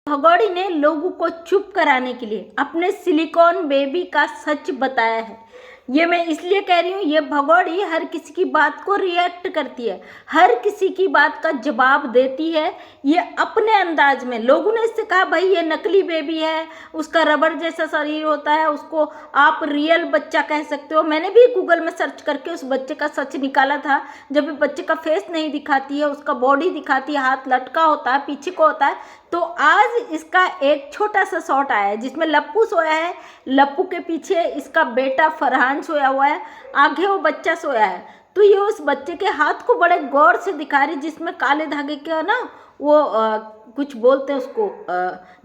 भगोड़ी ने लोगों को चुप कराने के लिए अपने सिलिकॉन बेबी का सच बताया है। ये मैं इसलिए कह रही हूँ, ये भगोड़ी हर किसी की बात को रिएक्ट करती है, हर किसी की बात का जवाब देती है, ये अपने अंदाज में। लोगों ने इससे कहा भाई ये नकली बेबी है, उसका रबर जैसा शरीर होता है, उसको आप रियल बच्चा कह सकते हो। मैंने भी गूगल में सर्च करके उस बच्चे का सच निकाला था, जब बच्चे का फेस नहीं दिखाती है, उसका बॉडी दिखाती है, हाथ लटका होता है, पीछे को होता है। तो आज इसका एक छोटा सा शॉट आया है जिसमें लप्पू सोया है, लप्पू के पीछे इसका बेटा फरहान सोया हुआ है, आगे वो बच्चा सोया है। तो ये उस बच्चे के हाथ को बड़े गौर से दिखा रही, जिसमें काले धागे का ना वो कुछ बोलते हैं उसको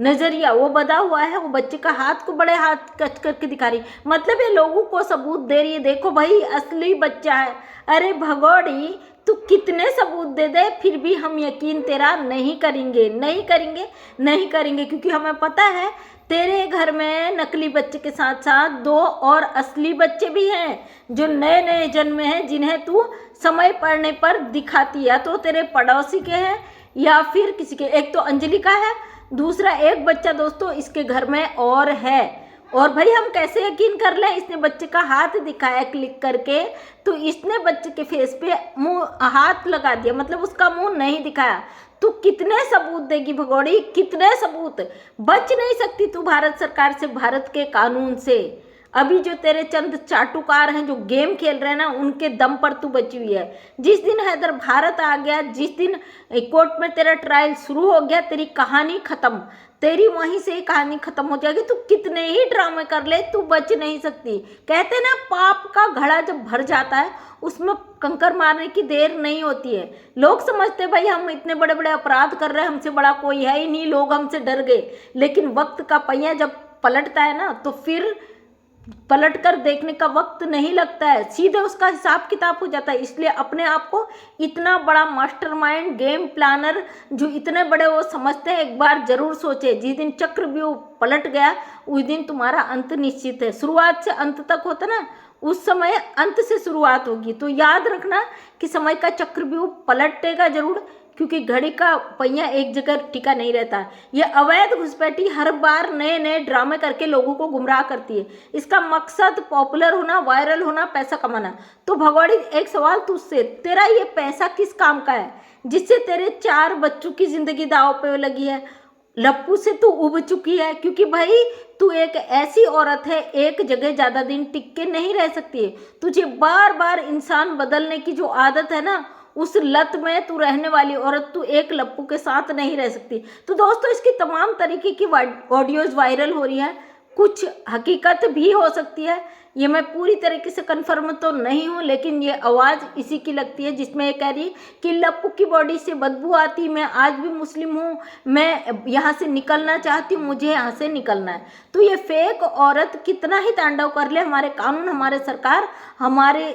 नजरिया वो बधा हुआ है। वो बच्चे का हाथ को बड़े हाथ कच करके दिखा रही, मतलब ये लोगों को सबूत दे रही है, देखो भाई असली बच्चा है। अरे भगोड़ी तू कितने सबूत दे दे फिर भी हम यकीन तेरा नहीं करेंगे, नहीं करेंगे, नहीं करेंगे, क्योंकि हमें पता है तेरे घर में नकली बच्चे के साथ साथ दो और असली बच्चे भी हैं जो नए नए जन्मे हैं, जिन्हें तू समय पड़ने पर दिखाती है। या तो तेरे पड़ोसी के हैं या फिर किसी के, एक तो अंजलि का है, दूसरा एक बच्चा दोस्तों इसके घर में और है। और भाई हम कैसे यकीन कर लें, इसने बच्चे का हाथ दिखाया क्लिक करके, तो इसने बच्चे के फेस पे मुंह हाथ लगा दिया, मतलब उसका मुंह नहीं दिखाया। तू कितने सबूत देगी भगोड़ी, कितने सबूत? बच नहीं सकती तू भारत सरकार से, भारत के कानून से। अभी जो तेरे चंद चाटुकार हैं जो गेम खेल रहे हैं ना, उनके दम पर तू बची हुई है। जिस दिन हैदर भारत आ गया, जिस दिन कोर्ट में तेरा ट्रायल शुरू हो गया, तेरी कहानी खत्म, तेरी वहीं से ही कहानी खत्म हो जाएगी। तू कितने ही ड्रामे कर ले, तू बच नहीं सकती। कहते ना पाप का घड़ा जब भर जाता है उसमें कंकर मारने की देर नहीं होती है। लोग समझते भाई हम इतने बड़े बड़े अपराध कर रहे हैं, हमसे बड़ा कोई है ही नहीं, लोग हमसे डर गए। लेकिन वक्त का पहिया जब पलटता है ना, तो फिर पलट कर देखने का वक्त नहीं लगता है, सीधे उसका हिसाब किताब हो जाता है। इसलिए अपने आप को इतना बड़ा मास्टरमाइंड, गेम प्लानर जो इतने बड़े वो समझते हैं, एक बार जरूर सोचे। जिस दिन चक्रव्यूह पलट गया उस दिन तुम्हारा अंत निश्चित है। शुरुआत से अंत तक होता ना, उस समय अंत से शुरुआत होगी। तो याद रखना कि समय का चक्रव्यूह पलटेगा जरूर, क्योंकि घड़ी का पहिया एक जगह टिका नहीं रहता। ये अवैध घुसपैठी हर बार नए नए ड्रामे करके लोगों को गुमराह करती है। इसका मकसद पॉपुलर होना, वायरल होना, पैसा कमाना। तो भगोड़ी एक सवाल तुझसे, तेरा ये पैसा किस काम का है जिससे तेरे 4 बच्चों की जिंदगी दांव पे लगी है? लप्पू से तू उब चुकी है, क्योंकि भाई तू एक ऐसी औरत है, एक जगह ज्यादा दिन टिक के नहीं रह सकती है। तुझे बार बार इंसान बदलने की जो आदत है ना, उस लत में तू रहने वाली औरत, तू एक लप्पू के साथ नहीं रह सकती। तो दोस्तों इसकी तमाम तरीके की ऑडियोज वायरल हो रही है, कुछ हकीकत भी हो सकती है, ये मैं पूरी तरीके से कंफर्म तो नहीं हूँ, लेकिन ये आवाज़ इसी की लगती है जिसमें ये कह रही कि लप्पू की बॉडी से बदबू आती, मैं आज भी मुस्लिम हूँ, मैं यहाँ से निकलना चाहती हूँ, मुझे यहाँ से निकलना है। तो ये फेक औरत कितना ही तांडव कर ले, हमारे कानून, हमारे सरकार हमारे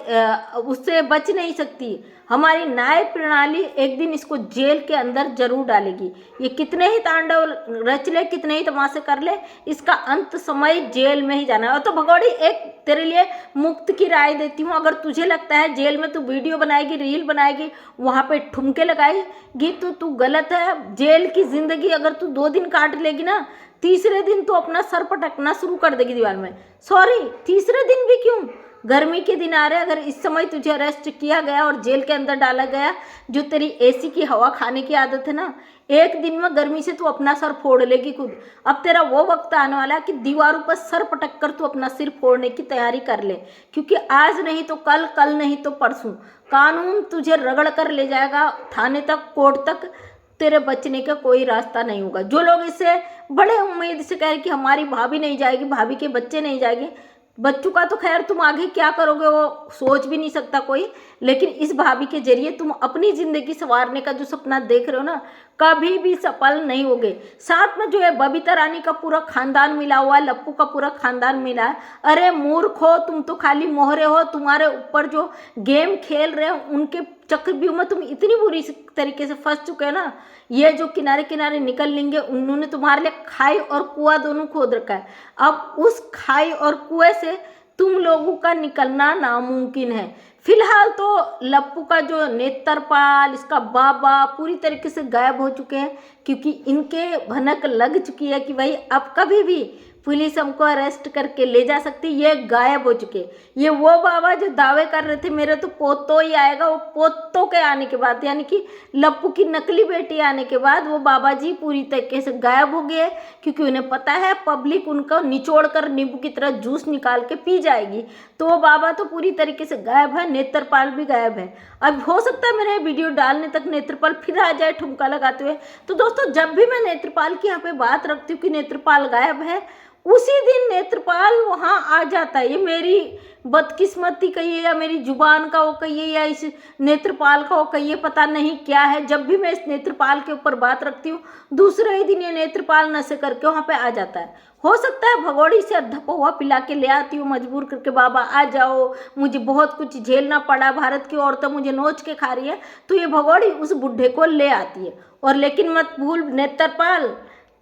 उससे बच नहीं सकती। हमारी न्याय प्रणाली एक दिन इसको जेल के अंदर जरूर डालेगी। ये कितने ही तांडव रच ले, कितने ही तमाशे कर ले, इसका अंत समय जेल में ही जाना है। तो भगोड़ी एक तेरे लिए मुफ्त की राय देती हूँ, अगर तुझे लगता है जेल में तू वीडियो बनाएगी, रील बनाएगी, वहाँ पे ठुमके लगाएगी, तो तू गलत है। जेल की जिंदगी अगर तू 2 दिन काट लेगी ना, तीसरे दिन तू अपना सर पटकना शुरू कर देगी दीवार में। सॉरी, तीसरे दिन भी क्यों, गर्मी के दिन आ रहे, अगर इस समय तुझे अरेस्ट किया गया और जेल के अंदर डाला गया, जो तेरी एसी की हवा खाने की आदत है ना, एक दिन में गर्मी से तू अपना सर फोड़ लेगी खुद। अब तेरा वो वक्त आने वाला है कि दीवारों पर सर पटक कर तू अपना सिर फोड़ने की तैयारी कर ले, क्योंकि आज नहीं तो कल, कल नहीं तो परसों कानून तुझे रगड़ कर ले जाएगा थाने तक, कोर्ट तक। तेरे बचने का कोई रास्ता नहीं होगा। जो लोग इससे बड़े उम्मीद से कह रहे कि हमारी भाभी नहीं जाएगी, भाभी के बच्चे नहीं जाएंगे, बच्चों का तो खैर तुम आगे क्या करोगे वो सोच भी नहीं सकता कोई, लेकिन इस भाभी के जरिए तुम अपनी जिंदगी संवारने का जो सपना देख रहे हो ना, कभी भी सफल नहीं होगे। साथ में जो है बबीता रानी का पूरा खानदान मिला हुआ है, लप्पू का पूरा खानदान मिला है। अरे मूर्ख हो तुम, तो खाली मोहरे हो, तुम्हारे ऊपर जो गेम खेल रहे हो उनके चक्रव्यूह में तुम इतनी बुरी तरीके से फंस चुके हो ना, ये जो किनारे किनारे निकल लेंगे, उन्होंने तुम्हारे लिए खाई और कुआं दोनों खोद रखा है। अब उस खाई और कुएं से तुम लोगों का निकलना नामुमकिन है। फिलहाल तो लप्पू का जो नेत्रपाल, इसका बाबा पूरी तरीके से गायब हो चुके हैं, क्योंकि इनके भनक लग चुकी है कि भाई अब कभी भी पुलिस हमको अरेस्ट करके ले जा सकती। ये गायब हो चुके। ये वो बाबा जो दावे कर रहे थे मेरे तो पोतो ही आएगा, वो पोतों के आने के बाद, यानी कि लप्पू की नकली बेटी आने के बाद वो बाबा जी पूरी तरीके से गायब हो गए, क्योंकि उन्हें पता है पब्लिक उनका निचोड़ कर नींबू की तरह जूस निकाल के पी जाएगी। तो वो बाबा तो पूरी तरीके से गायब है, नेत्रपाल भी गायब है। अब हो सकता है मेरे वीडियो डालने तक नेत्रपाल फिर आ जाए ठुमका लगाते हुए। तो दोस्तों, जब भी मैं नेत्रपाल की यहाँ पे बात रखती हूँ कि नेत्रपाल गायब है, उसी दिन नेत्रपाल वहाँ आ जाता है। ये मेरी बदकिस्मती कहिए या मेरी जुबान का वो कहिए या इस नेत्रपाल का वो कहिए, पता नहीं क्या है। जब भी मैं इस नेत्रपाल के ऊपर बात रखती हूँ, दूसरे ही दिन ये नेत्रपाल नशे करके वहाँ पे आ जाता है। हो सकता है भगोड़ी से अद्धा हुआ पिला के ले आती हूँ मजबूर करके, बाबा आ जाओ, मुझे बहुत कुछ झेलना पड़ा, भारत की औरतें मुझे नोच के खा रही है, तो ये भगोड़ी उस बुढ़े को ले आती है। और लेकिन मत भूल नेत्रपाल,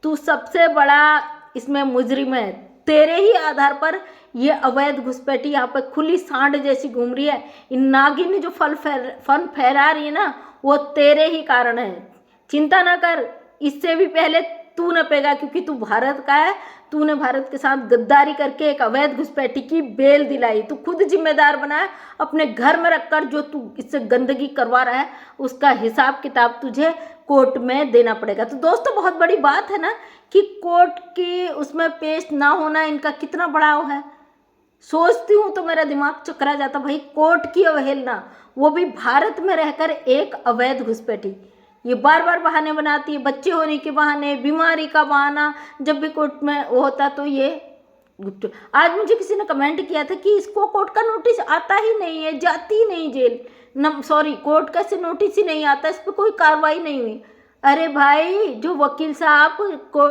तू सबसे बड़ा इसमें मुजरिम है। तेरे ही आधार पर ये अवैध घुसपैठी यहाँ पर खुली सांड जैसी घूम रही है। इन नागिन ने जो फन फहरा रही है ना, वो तेरे ही कारण है। चिंता ना कर, इससे भी पहले तू न पेगा, क्योंकि तू भारत का है। तूने भारत के साथ गद्दारी करके एक अवैध घुसपैठी की बेल दिलाई। तू खुद जिम्मेदार बना है। अपने घर में रखकर जो तू इससे गंदगी करवा रहा है, उसका हिसाब किताब तुझे कोर्ट में देना पड़ेगा। तो दोस्तों, बहुत बड़ी बात है ना कि कोर्ट की उसमें पेश ना होना इनका कितना बड़ा वो है। सोचती हूँ तो मेरा दिमाग चकरा जाता। भाई, कोर्ट की अवहेलना, वो भी भारत में रहकर एक अवैध घुसपैठी। ये बार बार बहाने बनाती है, बच्चे होने के बहाने, बीमारी का बहाना। जब भी कोर्ट में वो होता तो ये गुप्त। आज मुझे किसी ने कमेंट किया था कि इसको कोर्ट का नोटिस आता ही नहीं है, जाती ही नहीं जेल, सॉरी कोर्ट का से नोटिस ही नहीं आता, इस पर कोई कार्रवाई नहीं हुई। अरे भाई, जो वकील साहब को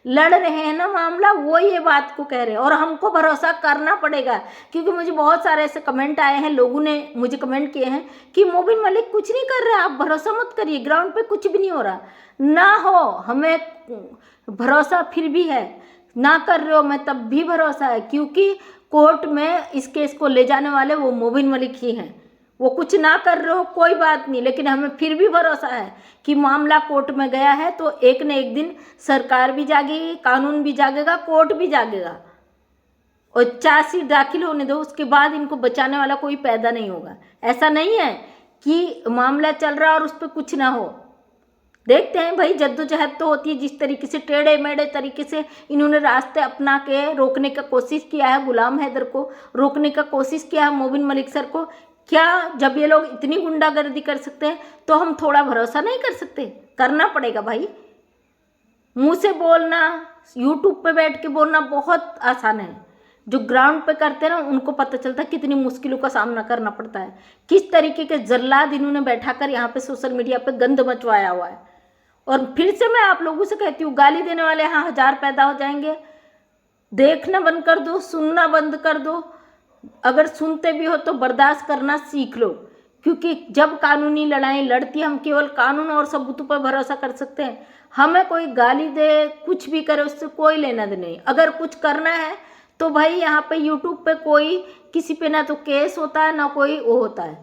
लड़ रहे हैं ना मामला, वो ये बात को कह रहे हैं और हमको भरोसा करना पड़ेगा। क्योंकि मुझे बहुत सारे ऐसे कमेंट आए हैं, लोगों ने मुझे कमेंट किए हैं कि मोबिन मलिक कुछ नहीं कर रहा, आप भरोसा मत करिए, ग्राउंड पे कुछ भी नहीं हो रहा। ना हो, हमें भरोसा फिर भी है, ना कर रहे हो मैं तब भी भरोसा है, क्योंकि कोर्ट में इस केस को ले जाने वाले वो मोबिन मलिक ही हैं। वो कुछ ना कर रहे हो कोई बात नहीं, लेकिन हमें फिर भी भरोसा है कि मामला कोर्ट में गया है तो एक न एक दिन सरकार भी जागेगी, कानून भी जागेगा, कोर्ट भी जागेगा। और चार्जशीट दाखिल होने दो, उसके बाद इनको बचाने वाला कोई पैदा नहीं होगा। ऐसा नहीं है कि मामला चल रहा और उस पर कुछ ना हो। देखते हैं भाई, जद्दोजहद तो होती है। जिस तरीके से टेढ़े मेढ़े तरीके से इन्होंने रास्ते अपना के रोकने का कोशिश किया है, गुलाम हैदर को रोकने का कोशिश किया है, मोबिन मलिक सर को, क्या जब ये लोग इतनी गुंडागर्दी कर सकते हैं तो हम थोड़ा भरोसा नहीं कर सकते? करना पड़ेगा भाई। मुंह से बोलना, यूट्यूब पे बैठ के बोलना बहुत आसान है। जो ग्राउंड पे करते हैं ना, उनको पता चलता है कितनी मुश्किलों का सामना करना पड़ता है। किस तरीके के जल्लाद इन्होंने बैठाकर यहाँ पे सोशल मीडिया पे गंद मचवाया हुआ है। और फिर से मैं आप लोगों से कहती हूँ, गाली देने वाले यहाँ हजार पैदा हो जाएंगे। देखना बंद कर दो, सुनना बंद कर दो। अगर सुनते भी हो तो बर्दाश्त करना सीख लो, क्योंकि जब कानूनी लड़ाई लड़ती है, हम केवल कानून और सबूतों पर भरोसा कर सकते हैं। हमें कोई गाली दे, कुछ भी करे, उससे कोई लेना देना नहीं। अगर कुछ करना है तो भाई यहाँ पे यूट्यूब पे कोई किसी पे ना तो केस होता है ना कोई वो होता है।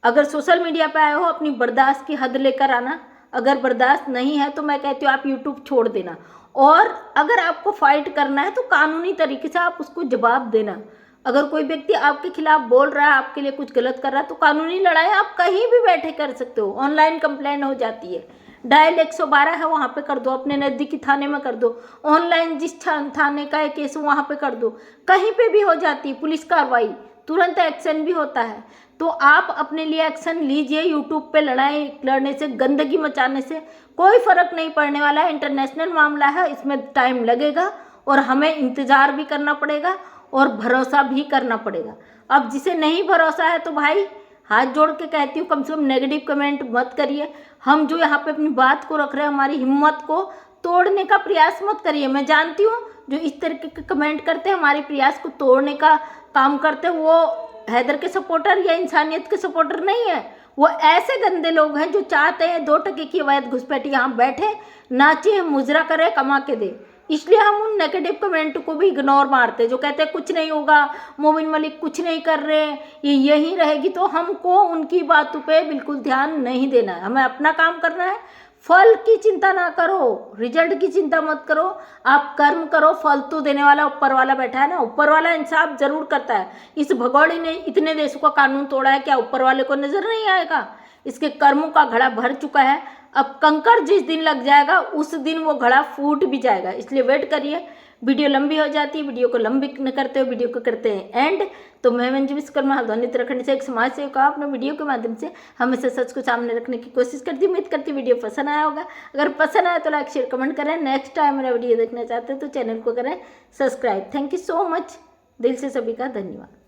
अगर सोशल मीडिया पे आए हो, अपनी बर्दाश्त की हद लेकर आना। अगर बर्दाश्त नहीं है तो मैं कहती हूँ आप यूट्यूब छोड़ देना। और अगर आपको फाइट करना है तो कानूनी तरीके से आप उसको जवाब देना। अगर कोई व्यक्ति आपके खिलाफ बोल रहा है, आपके लिए कुछ गलत कर रहा है, तो कानूनी लड़ाई आप कहीं भी बैठे कर सकते हो। ऑनलाइन कंप्लेंट हो जाती है, डायल 112 है, वहाँ पे कर दो, अपने नज़दीकी थाने में कर दो। ऑनलाइन जिस थाने का है केस वहाँ पे कर दो, कहीं पे भी हो जाती है पुलिस कार्रवाई, तुरंत एक्शन भी होता है। तो आप अपने लिए एक्शन लीजिए। यूट्यूब पे लड़ाई लड़ने से, गंदगी मचाने से कोई फ़र्क नहीं पड़ने वाला है। इंटरनेशनल मामला है, इसमें टाइम लगेगा और हमें इंतज़ार भी करना पड़ेगा और भरोसा भी करना पड़ेगा। अब जिसे नहीं भरोसा है तो भाई हाथ जोड़ के कहती हूँ, कम से कम नेगेटिव कमेंट मत करिए। हम जो यहाँ पे अपनी बात को रख रहे हैं, हमारी हिम्मत को तोड़ने का प्रयास मत करिए। मैं जानती हूँ जो इस तरीके के कमेंट करते हैं, हमारे प्रयास को तोड़ने का काम करते हैं, वो हैदर के सपोर्टर या इंसानियत के सपोर्टर नहीं है। वो ऐसे गंदे लोग हैं जो चाहते हैं 2 टके की अवैध घुसपैठी यहाँ बैठे, नाचे, मुजरा करे, कमा के दे। इसलिए हम उन नेगेटिव कमेंट को भी इग्नोर मारते, जो कहते हैं कुछ नहीं होगा, मोमिन मलिक कुछ नहीं कर रहे, ये यहीं रहेगी। तो हमको उनकी बातों पे बिल्कुल ध्यान नहीं देना है, हमें अपना काम करना है। फल की चिंता ना करो, रिजल्ट की चिंता मत करो, आप कर्म करो, फल तो देने वाला ऊपर वाला बैठा है ना। ऊपर वाला इंसाफ जरूर करता है। इस भगोड़े ने इतने देशों का कानून तोड़ा है, क्या ऊपर वाले को नजर नहीं आएगा? इसके कर्मों का घड़ा भर चुका है। अब कंकड़ जिस दिन लग जाएगा उस दिन वो घड़ा फूट भी जाएगा, इसलिए वेट करिए। वीडियो लंबी हो जाती है, वीडियो को लंबी न करते हो, वीडियो को करते हैं एंड। तो मैं मंजू विश्वकर्मा हल्द्वानी उत्तराखंड से एक समाज सेविका अपने वीडियो के माध्यम से हमेशा सच को सामने रखने की कोशिश करती हूँ। उम्मीद करती वीडियो पसंद आया होगा। अगर पसंद आया तो लाइक शेयर कमेंट करें। नेक्स्ट टाइम मेरा वीडियो देखना चाहते हैं तो चैनल को करें subscribe. Thank you so much, दिल से सभी का धन्यवाद।